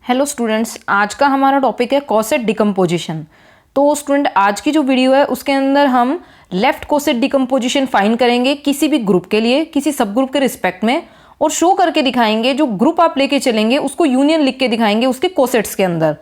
Hello students, आज का हमारा टॉपिक है कोसेट डिकम्पोजिशन। तो स्टूडेंट, आज की जो वीडियो है उसके अंदर हम लेफ्ट कोसेट डिकम्पोजिशन फाइंड करेंगे किसी भी ग्रुप के लिए, किसी सब ग्रुप के रिस्पेक्ट में, और शो करके दिखाएंगे जो ग्रुप आप लेके चलेंगे उसको यूनियन लिख के दिखाएंगे उसके कोसेट्स के अंदर।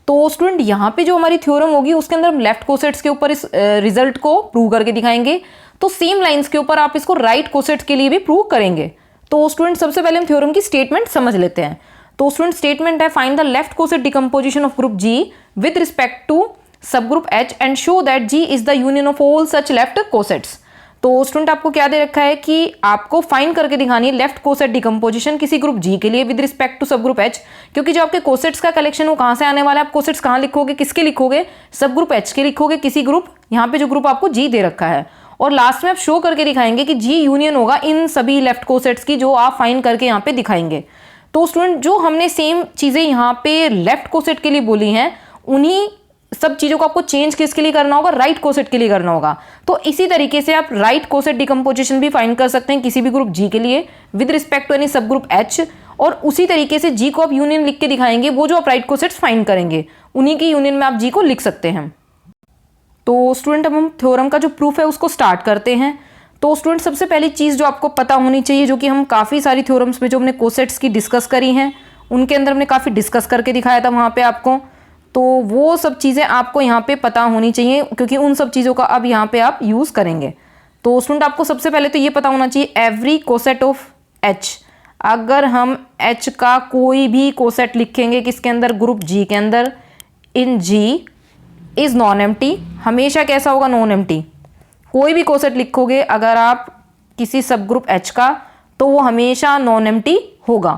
तो स्टूडेंट, यहाँ पे जो हमारी थ्योरम होगी उसके अंदर हम लेफ्ट कोसेट्स के ऊपर इस रिजल्ट को प्रूव करके दिखाएंगे। तो सेम लाइन्स के ऊपर आप इसको राइट कोसेट्स के लिए भी प्रूव करेंगे। तो स्टूडेंट, सबसे पहले हम थ्योरम की स्टेटमेंट समझ लेते हैं। तो स्टूडेंट, स्टेटमेंट है find the left coset decomposition of group G with respect to subgroup H and show that G is the union of all such left cosets. तो स्टूडेंट, आपको क्या दे रखा है कि आपको फाइंड करके दिखानी है लेफ्ट कोसेट डिकम्पोजिशन किसी ग्रुप जी के लिए with respect to subgroup H, क्योंकि जो आपके कोसेट्स का कलेक्शन वो कहाँ से आने वाला है, आप कोसेट्स कहाँ लिखोगे, किसके लिखोगे, सब ग्रुप एच के लिखोगे, किसी ग्रुप, यहाँ पे जो ग्रुप आपको जी दे रखा है। और लास्ट में आप शो करके दिखाएंगे कि जी यूनियन होगा इन सभी लेफ्ट कोसेट्स की जो आप फाइंड करके यहाँ पे दिखाएंगे। तो स्टूडेंट, जो हमने सेम चीजें यहाँ पे लेफ्ट कोसेट के लिए बोली हैं, उन्हीं सब चीजों को आपको चेंज किसके लिए करना होगा, राइट कोसेट के लिए करना होगा। तो इसी तरीके से आप राइट कोसेट डिकम्पोजिशन भी फाइंड कर सकते हैं किसी भी ग्रुप जी के लिए विद रिस्पेक्ट टू एनी सब ग्रुप एच, और उसी तरीके से जी को आप यूनियन लिख के दिखाएंगे, वो जो आप राइट कोसेट्स फाइंड करेंगे उन्हीं की यूनियन में आप जी को लिख सकते हैं। तो स्टूडेंट, अब हम थ्योरम का जो प्रूफ है उसको स्टार्ट करते हैं। तो स्टूडेंट, सबसे पहली चीज़ जो आपको पता होनी चाहिए, जो कि हम काफ़ी सारी थ्योरम्स में जो हमने कोसेट्स की डिस्कस करी हैं उनके अंदर हमने काफ़ी डिस्कस करके दिखाया था वहाँ पे आपको, तो वो सब चीज़ें आपको यहाँ पे पता होनी चाहिए, क्योंकि उन सब चीज़ों का अब यहाँ पे आप यूज़ करेंगे। तो स्टूडेंट, आपको सबसे पहले तो ये पता होना चाहिए एवरी कोसेट ऑफ एच, अगर हम एच का कोई भी कोसेट लिखेंगे किसके अंदर, ग्रुप जी के अंदर, इन जी इज़ नॉन एम्प्टी, हमेशा कैसा होगा, नॉन एम्प्टी। कोई भी कोसेट लिखोगे अगर आप किसी सब ग्रुप एच का, तो वो हमेशा नॉन एम्प्टी होगा।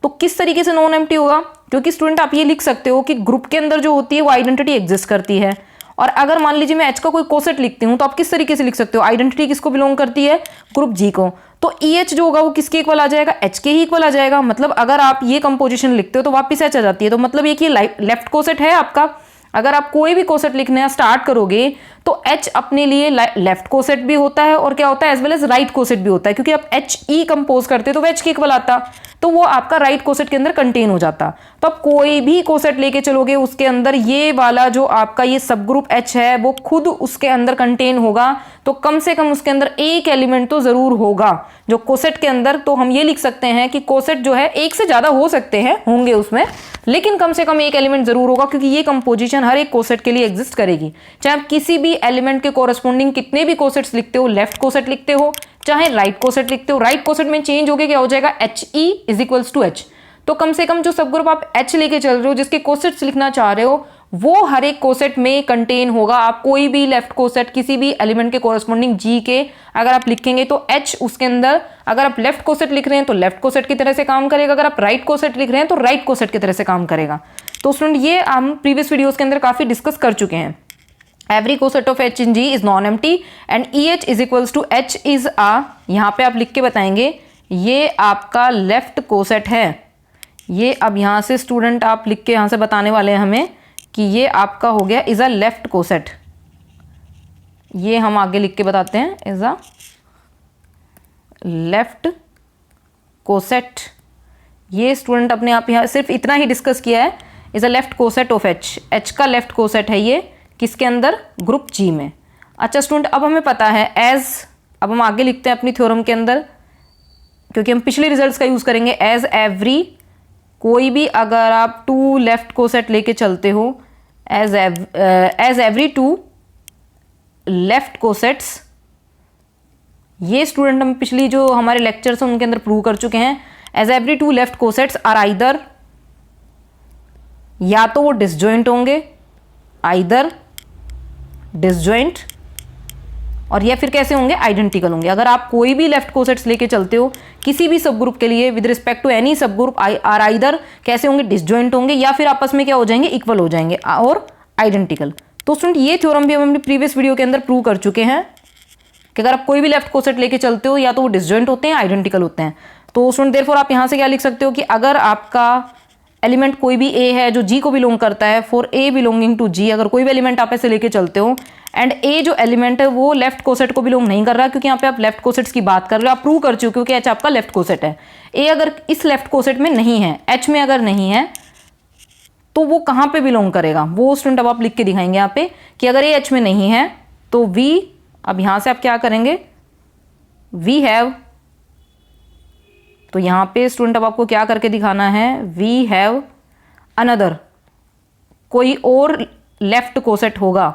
तो किस तरीके से नॉन एम्प्टी होगा, क्योंकि स्टूडेंट आप ये लिख सकते हो कि ग्रुप के अंदर जो होती है वो आइडेंटिटी एग्जिस्ट करती है। और अगर मान लीजिए मैं एच का कोई कोसेट लिखती हूँ, तो आप किस तरीके से लिख सकते हो, आइडेंटिटी किसको बिलोंग करती है, ग्रुप जी को। तो ई एच जो होगा वो किसके इक्वल आ जाएगा, एच के ही इक्वल आ जाएगा। मतलब अगर आप ये कंपोजिशन लिखते हो तो वापिस एच आ जाती है। तो मतलब ये कि लेफ्ट कोसेट है आपका। अगर आप कोई भी कोसेट लिखना स्टार्ट करोगे तो एच अपने लिए लेफ्ट कोसेट भी होता है और क्या होता है, as well as right coset भी होता है, क्योंकि आप एच ई कंपोज करते तो वो एच के इक्वल आता, तो वो आपका राइट कोसेट के अंदर कंटेन हो जाता। तो आप कोई भी कोसेट लेके चलोगे उसके अंदर ये वाला जो आपका ये सब ग्रुप एच है वो खुद उसके अंदर कंटेन होगा। तो कम से कम उसके अंदर एक एलिमेंट तो जरूर होगा जो कोसेट के अंदर। तो हम ये लिख सकते हैं कि कोसेट जो है एक से ज्यादा हो सकते हैं, होंगे उसमें, लेकिन कम से कम एक एलिमेंट जरूर होगा, क्योंकि ये कंपोजिशन हर एक कोसेट के लिए एग्जिस्ट करेगी। चाहे आप किसी भी एलिमेंट के कोरस्पोंडिंग कितने भी कोसेट्स लिखते हो, लेफ्ट कोसेट लिखते हो चाहे राइट कोसेट लिखते हो, राइट कोसेट में चेंज होके क्या हो जाएगा, H E is equals to H. तो कम से कम जो सब ग्रुप आप एच लेके चल रहे हो, जिसके कोसेट्स लिखना चाह रहे हो, वो हर एक कोसेट में कंटेन होगा। आप कोई भी लेफ्ट कोसेट किसी भी एलिमेंट के कोरस्पोंडिंग जी के अगर आप लिखेंगे तो एच उसके अंदर, अगर आप लेफ्ट कोसेट लिख रहे हैं तो लेफ्ट कोसेट की तरह से काम करेगा, अगर आप राइट कोसेट लिख रहे हैं तो राइट कोसेट की तरह से काम करेगा। तो स्टूडेंट, ये हम प्रीवियस वीडियोस के अंदर काफी डिस्कस कर चुके हैं। Every coset of H in G is non empty and e H is equals to H is ah, यहाँ पे आप लिख के बताएंगे ये आपका लेफ्ट कोसेट है। ये अब यहाँ से स्टूडेंट आप लिख के यहाँ से बताने वाले हैं हमें कि ये आपका हो गया इज अ लेफ्ट कोसेट। ये हम आगे लिख के बताते हैं इज अ लेफ्ट कोसेट। ये स्टूडेंट अपने आप यहाँ सिर्फ इतना ही डिस्कस किया है, is a left coset of H, H का लेफ्ट कोसेट है ये, किसके अंदर, ग्रुप जी में। अच्छा स्टूडेंट, अब हमें पता है एज, अब हम आगे लिखते हैं अपनी थ्योरम के अंदर, क्योंकि हम पिछले रिजल्ट्स का यूज करेंगे। एज एवरी, कोई भी अगर आप टू लेफ्ट कोसेट लेके चलते हो, as every two left cosets, ये स्टूडेंट हम पिछली जो हमारे लेक्चर्स हैं उनके अंदर प्रूव कर चुके हैं। As every two left cosets are either, या तो वो डिसजॉइंट होंगे, आइदर डिसजॉइंट, और या फिर कैसे होंगे, आइडेंटिकल होंगे। अगर आप कोई भी लेफ्ट कोसेट्स लेके चलते हो किसी भी सब ग्रुप के लिए विद रिस्पेक्ट टू एनी सब ग्रुप, आर आइदर कैसे होंगे, डिसजॉइंट होंगे, या फिर आपस में क्या हो जाएंगे, इक्वल हो जाएंगे और आइडेंटिकल। तो स्टूडेंट, ये थ्योरम भी हम अपनी प्रीवियस वीडियो के अंदर प्रूव कर चुके हैं कि अगर आप कोई भी लेफ्ट कोसेट लेके चलते हो या तो वो डिसजॉइंट होते हैं, आइडेंटिकल होते हैं। तो स्टूडेंट, देयरफॉर आप यहाँ से क्या लिख सकते हो कि अगर आपका एलिमेंट कोई भी ए है जो जी को बिलोंग करता है, फॉर ए बिलोंगिंग टू जी, अगर कोई भी एलिमेंट आप ऐसे लेके चलते हो एंड ए जो एलिमेंट है वो लेफ्ट कोसेट को बिलोंग नहीं कर रहा, क्योंकि यहाँ पे आप लेफ्ट कोसेट्स की बात कर रहे हो, आप प्रूव कर चुके हो कि एच आपका लेफ्ट कोसेट है। ए अगर इस लेफ्ट कोसेट में नहीं है, एच में अगर नहीं है, तो वो कहाँ पे बिलोंग करेगा, वो स्टूडेंट अब आप लिख के दिखाएंगे यहाँ पे कि अगर ए एच में नहीं है तो वी, अब यहां से आप क्या करेंगे, वी हैव, तो यहां पे स्टूडेंट अब आपको क्या करके दिखाना है, वी हैव अनदर, कोई और लेफ्ट कोसेट होगा,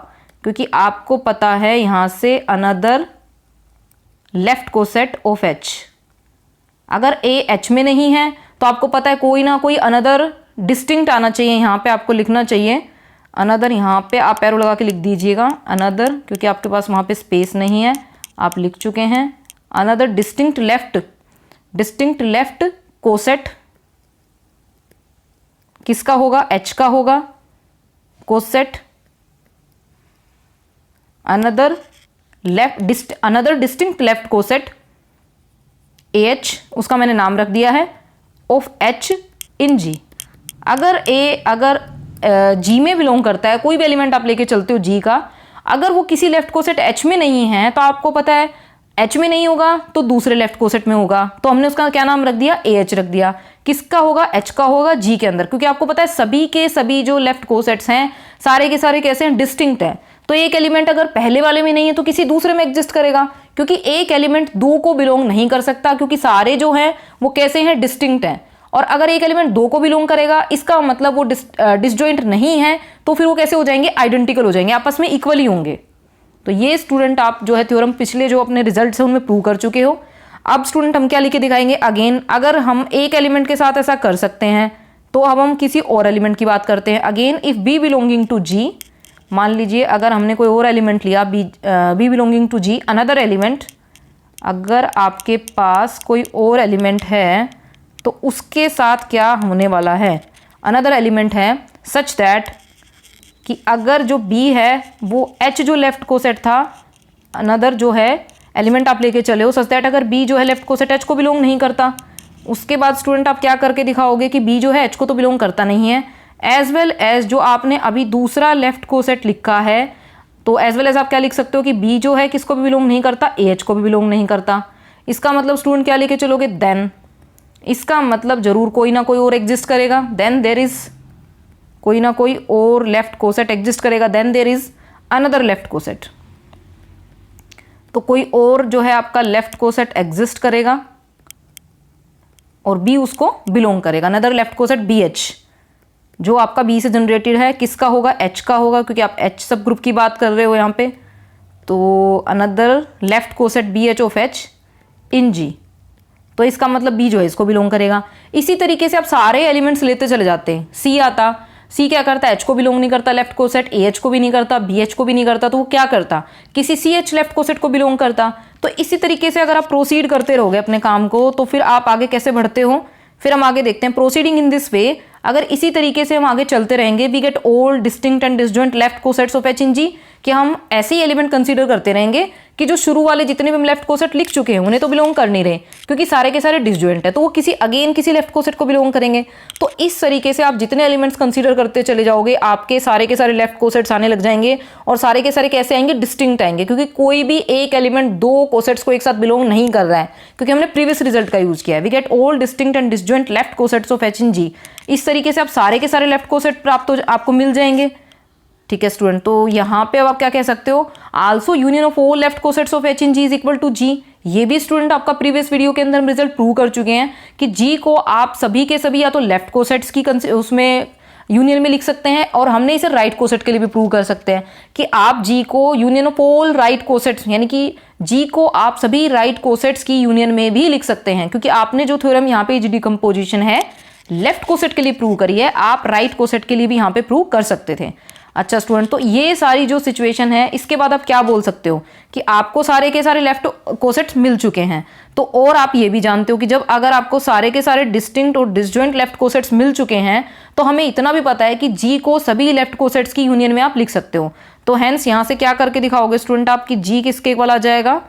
क्योंकि आपको पता है यहां से another left coset of H. अगर ए एच में नहीं है तो आपको पता है कोई ना कोई अनदर डिस्टिंक्ट आना चाहिए, यहां पे आपको लिखना चाहिए अनदर, यहां पे आप एरो लगा के लिख दीजिएगा अनदर, क्योंकि आपके पास वहां पे स्पेस नहीं है, आप लिख चुके हैं अनदर डिस्टिंक्ट लेफ्ट कोसेट, किसका होगा, एच का होगा, coset another distinct left coset A H, उसका मैंने नाम रख दिया है ऑफ एच इन जी। अगर जी में बिलोंग करता है, कोई भी एलिमेंट आप लेके चलते हो जी का, अगर वो किसी लेफ्ट कोसेट एच में नहीं है तो आपको पता है एच में नहीं होगा तो दूसरे लेफ्ट कोसेट में होगा, तो हमने उसका क्या नाम रख दिया, ए एच रख दिया। किसका होगा, एच का होगा जी के अंदर, क्योंकि आपको पता है सभी के सभी जो लेफ्ट कोसेट्स हैं सारे के सारे कैसे हैं, डिस्टिंक्ट है। तो एक एलिमेंट अगर पहले वाले में नहीं है तो किसी दूसरे में एग्जिस्ट करेगा, क्योंकि एक एलिमेंट दो को बिलोंग नहीं कर सकता, क्योंकि सारे जो हैं वो कैसे हैं, डिस्टिंक्ट हैं। और अगर एक एलिमेंट दो को बिलोंग करेगा, इसका मतलब वो डिसजॉइंट नहीं है, तो फिर वो कैसे हो जाएंगे, आइडेंटिकल हो जाएंगे, आपस में इक्वल ही होंगे। तो ये स्टूडेंट आप जो है थ्योरम पिछले जो अपने रिजल्ट्स हैं उनमें प्रूव कर चुके हो। अब स्टूडेंट हम क्या लिख के दिखाएंगे, अगेन अगर हम एक एलिमेंट के साथ ऐसा कर सकते हैं तो अब हम किसी और एलिमेंट की बात करते हैं। Again if b belonging to G, मान लीजिए अगर हमने कोई और एलिमेंट लिया, b belonging to G another element, अगर आपके पास कोई और एलिमेंट है तो उसके साथ क्या होने वाला है, अनदर एलिमेंट है सच दैट कि अगर जो B है वो H जो लेफ्ट कोसेट था, अनदर जो है एलिमेंट आप लेके चले हो, सच दैट अगर B जो है लेफ्ट कोसेट H को बिलोंग नहीं करता, उसके बाद स्टूडेंट आप क्या करके दिखाओगे कि B जो है H को तो बिलोंग करता नहीं है, एज वेल एज जो आपने अभी दूसरा लेफ्ट कोसेट लिखा है, तो एज वेल एज आप क्या लिख सकते हो कि B जो है किसको भी बिलोंग नहीं करता, AH को भी बिलोंग नहीं करता। इसका मतलब स्टूडेंट क्या लेके चलोगे, देन, इसका मतलब जरूर कोई ना कोई और एग्जिस्ट करेगा, देन देयर इज, कोई ना कोई और लेफ्ट कोसेट एग्जिस्ट करेगा, then there is another left coset. तो कोई और जो है आपका लेफ्ट कोसेट एग्जिस्ट करेगा और बी उसको बिलोंग करेगा, another left coset B H, जो आपका बी से जनरेटेड है, किसका होगा, एच का होगा, क्योंकि आप एच सब ग्रुप की बात कर रहे हो यहाँ पे। तो another left coset B H of H in G, तो इसका मतलब बी जो है इसको बिलोंग करेगा। इसी तरीके से आप सारे एलिमेंट्स लेते चले जाते हैं। सी आता, सी क्या करता है, एच को बिलोंग नहीं करता लेफ्ट कोसेट, ए एच को भी नहीं करता, बी एच को भी नहीं करता, तो वो क्या करता, किसी सी एच लेफ्ट कोसेट को बिलोंग करता। तो इसी तरीके से अगर आप प्रोसीड करते रहोगे अपने काम को तो फिर आप आगे कैसे बढ़ते हो, फिर हम आगे देखते हैं। प्रोसीडिंग इन दिस वे, अगर इसी तरीके से हम आगे चलते रहेंगे, we get all distinct and disjoint left cosets of H in G, कि हम ऐसे ही एलिमेंट कंसीडर करते रहेंगे कि जो शुरू वाले जितने भी हम लेफ्ट कोसेट लिख चुके हैं उन्हें तो बिलोंग कर नहीं रहे, क्योंकि सारे के सारे डिसजॉइंट है, तो वो किसी लेफ्ट कोसेट को बिलोंग करेंगे। तो इस तरीके से आप जितने एलिमेंट्स कंसीडर करते चले जाओगे, आपके सारे के सारे लेफ्ट कोसेट्स आने लग जाएंगे, और सारे के सारे कैसे आएंगे, डिस्टिंक्ट आएंगे, क्योंकि कोई भी एक एलिमेंट दो कोसेट्स को एक साथ बिलोंग नहीं कर रहा है, क्योंकि हमने प्रीवियस रिजल्ट का यूज किया है। We get all distinct and disjoint left cosets of H in G. इस तरीके से आप सारे के सारे लेफ्ट कोसेट प्राप्त आपको मिल जाएंगे। ठीक है स्टूडेंट, तो यहाँ पे अब आप क्या कह सकते हो, also union of all left cosets of H in G is equal to G. ये भी स्टूडेंट आपका प्रीवियस वीडियो के अंदर हम रिजल्ट प्रूव कर चुके हैं कि जी को आप सभी के सभी या तो लेफ्ट कोसेट्स की उसमें यूनियन में लिख सकते हैं, और हमने इसे राइट कोसेट के लिए भी प्रूव कर सकते हैं कि आप जी को union of all right cosets, यानी कि जी को आप सभी राइट कोसेट्स की यूनियन में भी लिख सकते हैं, क्योंकि आपने जो थ्योरम यहाँ पे डिकम्पोजिशन है लेफ्ट कोसेट के लिए प्रूव करी है, आप राइट कोसेट के लिए भी यहाँ पे प्रूव कर सकते थे। अच्छा स्टूडेंट, तो ये सारी जो सिचुएशन है, इसके बाद आप क्या बोल सकते हो कि आपको सारे के सारे लेफ्ट कोसेट्स मिल चुके हैं, तो और आप ये भी जानते हो कि जब अगर आपको सारे के सारे डिस्टिंक्ट और डिसजॉइंट लेफ्ट कोसेट्स मिल चुके हैं तो हमें इतना भी पता है कि जी को सभी लेफ्ट कोसेट्स की यूनियन में आप लिख सकते हो। तो हैंस यहाँ से क्या करके दिखाओगे स्टूडेंट आप कि जी किसके इक्वल आ जाएगा,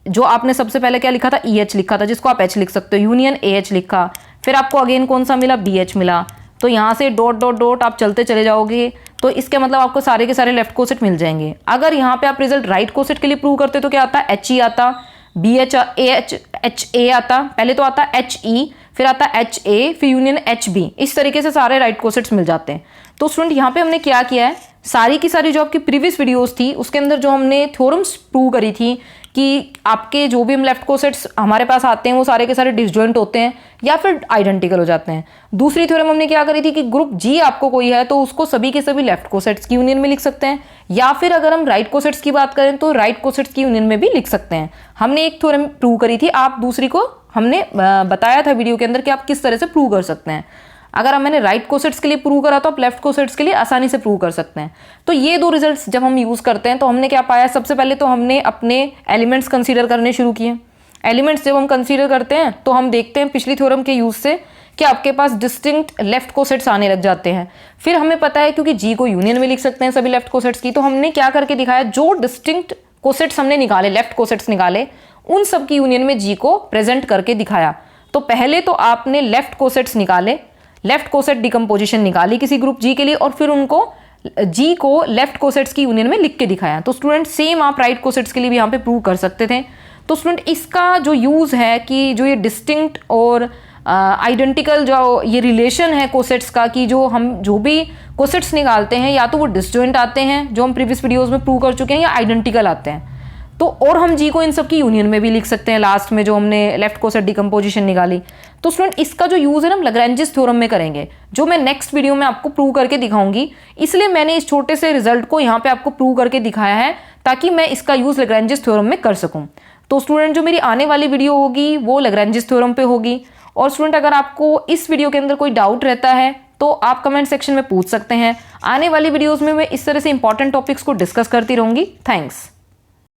जो आपने सबसे पहले क्या लिखा था, ई एच लिखा था, जिसको आप एच लिख सकते हो, यूनियन ए एच लिखा, फिर आपको अगेन कौन सा मिला, बी एच मिला। तो यहाँ से डॉट डॉट डॉट आप चलते चले जाओगे, तो इसके मतलब आपको सारे के सारे लेफ्ट कोसेट मिल जाएंगे। अगर यहाँ पे आप रिजल्ट राइट कोसेट के लिए प्रूव करते तो क्या आता, एच ई आता, B H A H H A आता, पहले तो आता एच ई, फिर आता है HA, फिर यूनियन HB, इस तरीके से सारे राइट कोसेट्स मिल जाते हैं। तो स्टूडेंट यहाँ पे हमने क्या किया है, सारी की सारी जो आपकी प्रीवियस वीडियोस थी उसके अंदर जो हमने थ्योरम्स प्रूव करी थी कि आपके जो भी हम लेफ्ट कोसेट्स हमारे पास आते हैं वो सारे के सारे डिसजॉइंट होते हैं या फिर आइडेंटिकल हो जाते हैं। दूसरी थ्योरम हमने क्या करी थी कि ग्रुप जी आपको कोई है तो उसको सभी के सभी लेफ्ट कोसेट्स की यूनियन में लिख सकते हैं, या फिर अगर हम राइट कोसेट्स की बात करें तो राइट कोसेट्स की यूनियन में भी लिख सकते हैं। हमने एक थ्योरम प्रूव करी थी, आप दूसरी को हमने बताया था वीडियो के अंदर कि आप किस तरह से प्रूव कर सकते हैं। अगर मैंने राइट कोसेट्स के लिए प्रूव करा तो आप लेफ्ट कोसेट्स के लिए आसानी से प्रूव कर सकते हैं। तो ये दो रिजल्ट्स जब हम यूज करते हैं तो हमने क्या पाया, सबसे पहले तो हमने अपने एलिमेंट्स कंसीडर करने शुरू किए। एलिमेंट्स जब हम कंसीडर करते हैं तो हम देखते हैं पिछली थ्योरम के यूज से कि आपके पास डिस्टिंक्ट लेफ्ट कोसेट्स आने लग जाते हैं। फिर हमें पता है क्योंकि जी को यूनियन में लिख सकते हैं सभी लेफ्ट कोसेट्स की, तो हमने क्या करके दिखाया, जो डिस्टिंक्ट कोसेट्स हमने निकाले, लेफ्ट कोसेट्स निकाले, उन सब की यूनियन में जी को प्रेजेंट करके दिखाया। तो पहले तो आपने लेफ्ट कोसेट्स निकाले, लेफ्ट कोसेट डिकम्पोजिशन निकाली किसी ग्रुप जी के लिए, और फिर उनको जी को लेफ्ट कोसेट्स की यूनियन में लिख के दिखाया। तो स्टूडेंट सेम आप राइट कोसेट्स के लिए भी यहाँ पे प्रूव कर सकते थे। तो स्टूडेंट इसका जो यूज है कि जो ये डिस्टिंक्ट और आइडेंटिकल जो ये रिलेशन है कोसेट्स का, कि जो हम जो भी कोसेट्स निकालते हैं या तो वो डिसजॉइंट आते हैं जो हम प्रीवियस वीडियोस में प्रूव कर चुके हैं, या आइडेंटिकल आते हैं। तो और हम जी को इन सब की यूनियन में भी लिख सकते हैं लास्ट में जो हमने लेफ्ट कोसेट डिकम्पोजिशन निकाली। तो स्टूडेंट इसका जो यूज है ना हम लैग्रेंजिस थ्योरम में करेंगे, जो मैं नेक्स्ट वीडियो में आपको प्रूव करके दिखाऊंगी। इसलिए मैंने इस छोटे से रिजल्ट को यहाँ पे आपको प्रूव करके दिखाया है ताकि मैं इसका यूज लैग्रेंजिस थ्योरम में कर सकूं। तो स्टूडेंट जो मेरी आने वाली वीडियो होगी वो लैग्रेंजिस थ्योरम पे होगी। और स्टूडेंट अगर आपको इस वीडियो के अंदर कोई डाउट रहता है तो आप कमेंट सेक्शन में पूछ सकते हैं। आने वाली वीडियोज में मैं इस तरह से इंपॉर्टेंट टॉपिक्स को डिस्कस करती रहूंगी। थैंक्स।